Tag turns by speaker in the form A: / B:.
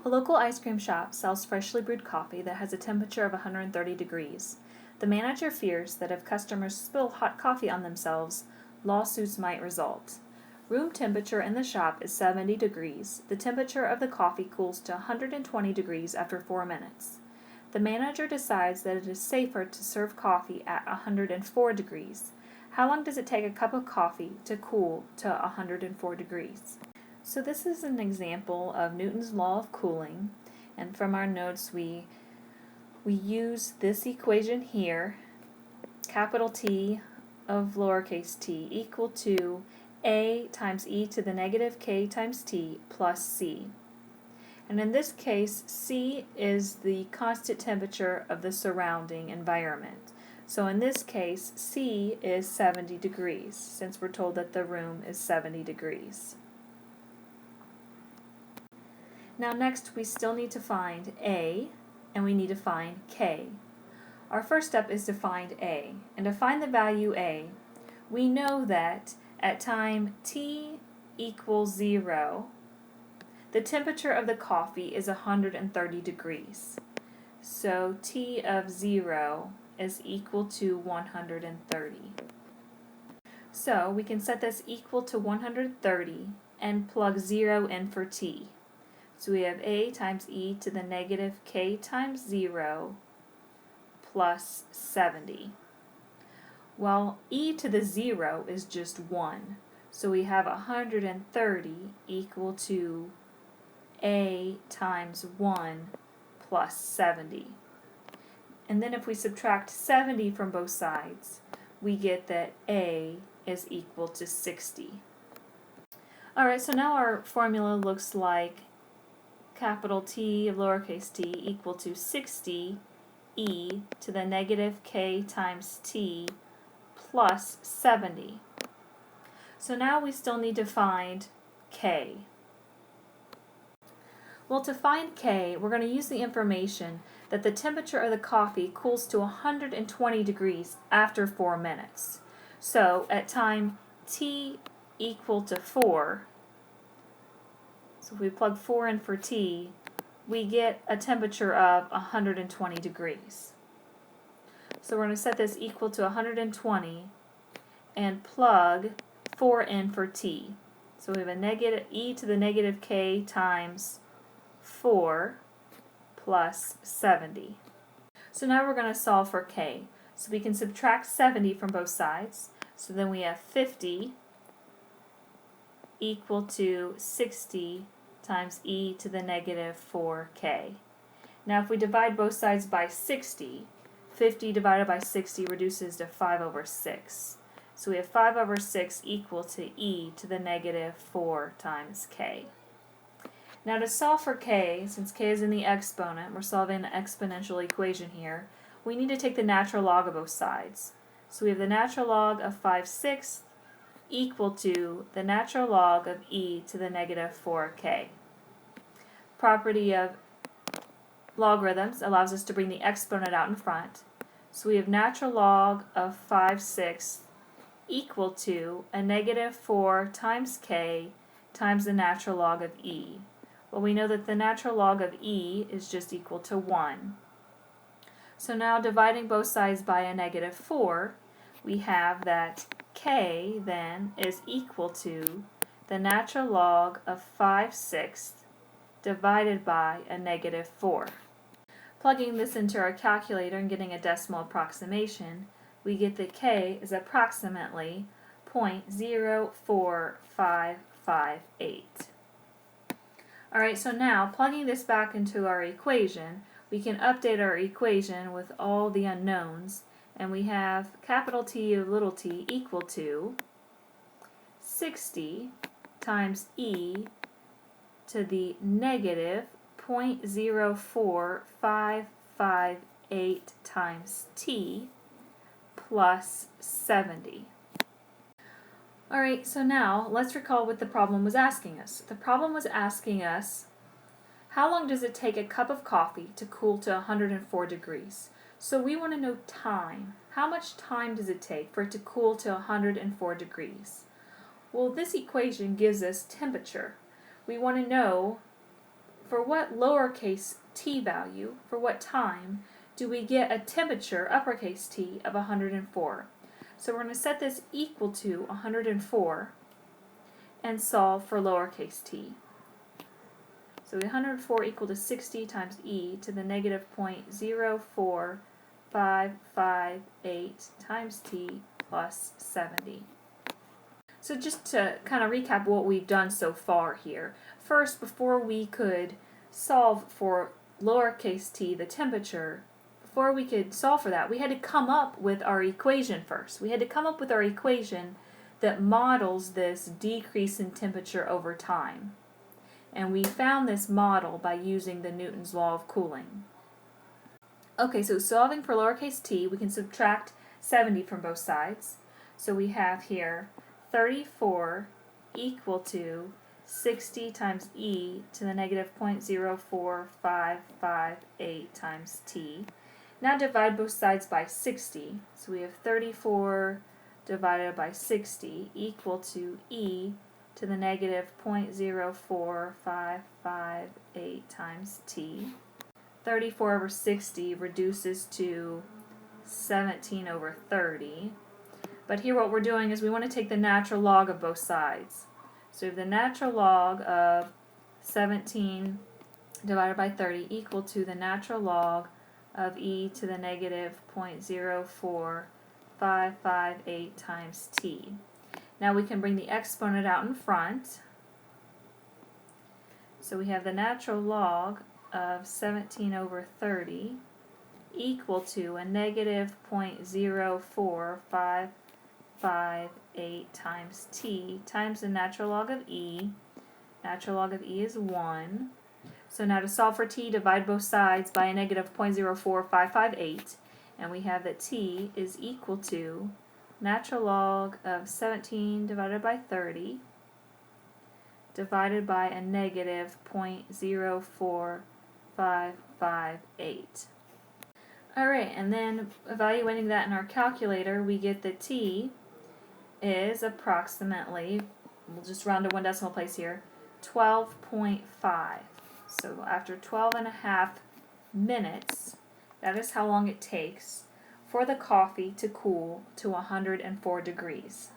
A: A local ice cream shop sells freshly brewed coffee that has a temperature of 130 degrees. The manager fears that if customers spill hot coffee on themselves, lawsuits might result. Room temperature in the shop is 70 degrees. The temperature of the coffee cools to 120 degrees after 4 minutes. The manager decides that it is safer to serve coffee at 104 degrees. How long does it take a cup of coffee to cool to 104 degrees? So this is an example of Newton's law of cooling, and from our notes we use this equation here, capital T of lowercase t equal to a times e to the negative k times t plus c. And in this case, C is the constant temperature of the surrounding environment. So in this case, C is 70 degrees, since we're told that the room is 70 degrees. Now next, we still need to find A, and we need to find K. Our first step is to find A. And to find the value A, we know that at time t equals 0, the temperature of the coffee is 130 degrees. So T of 0 is equal to 130. So we can set this equal to 130 and plug 0 in for T. So we have A times e to the negative k times 0 plus 70. Well, e to the 0 is just 1. So we have 130 equal to A times 1 plus 70. And then if we subtract 70 from both sides, we get that A is equal to 60. Alright, so now our formula looks like capital T of lowercase t equal to 60 e to the negative k times t plus 70. So now we still need to find K. Well, to find K, we're going to use the information that the temperature of the coffee cools to 120 degrees after 4 minutes. So at time t equal to 4, so if we plug 4 in for T, we get a temperature of 120 degrees. So we're going to set this equal to 120 and plug 4 in for T. So we have a negative e to the negative k times 4 plus 70. So now we're going to solve for K. So we can subtract 70 from both sides. So then we have 50 equal to 60 times e to the negative 4k. Now if we divide both sides by 60, 50 divided by 60 reduces to 5 over 6. So we have 5 over 6 equal to e to the negative 4 times k. Now to solve for k, since k is in the exponent, we're solving an exponential equation here, we need to take the natural log of both sides. So we have the natural log of 5/6 equal to the natural log of e to the negative 4k. Property of logarithms allows us to bring the exponent out in front. So we have natural log of 5/6 equal to a negative 4 times k times the natural log of e. Well, we know that the natural log of e is just equal to 1. So now dividing both sides by a negative 4, we have that k then is equal to the natural log of 5/6 divided by a negative 4. Plugging this into our calculator and getting a decimal approximation, we get that k is approximately 0.04558. Alright, so now plugging this back into our equation, we can update our equation with all the unknowns, and we have capital T of little t equal to 60 times e to the negative 0.04558 times t plus 70. Alright, so now let's recall what the problem was asking us. The problem was asking us, how long does it take a cup of coffee to cool to 104 degrees? So we want to know time. How much time does it take for it to cool to 104 degrees? Well, this equation gives us temperature. We want to know for what lowercase t value, for what time, do we get a temperature, uppercase T, of 104? So we're going to set this equal to 104 and solve for lowercase t. So 104 equal to 60 times e to the negative 0.04558 times t plus 70. So just to kind of recap what we've done so far here. First, before we could solve for lowercase t, the temperature, before we could solve for that, we had to come up with our equation first. We had to come up with our equation that models this decrease in temperature over time. And we found this model by using the Newton's law of cooling. Okay, so solving for lowercase t, we can subtract 70 from both sides. So we have here 34 equal to 60 times e to the negative 0.04558 times t. Now divide both sides by 60. So we have 34 divided by 60 equal to e to the negative 0.04558 times t. 34 over 60 reduces to 17 over 30. But here what we're doing is we want to take the natural log of both sides. So we have the natural log of 17 divided by 30 equal to the natural log of e to the negative 0.04558 times t. Now we can bring the exponent out in front. So we have the natural log of 17 over 30 equal to a negative 0.04558 times t times the natural log of e. Natural log of e is 1. So now to solve for t, divide both sides by a negative 0.04558, and we have that t is equal to natural log of 17 divided by 30 divided by a negative 0.04558. Alright, and then evaluating that in our calculator, we get that t is approximately, we'll just round to one decimal place here, 12.5. So after 12.5 minutes, that is how long it takes for the coffee to cool to 104 degrees.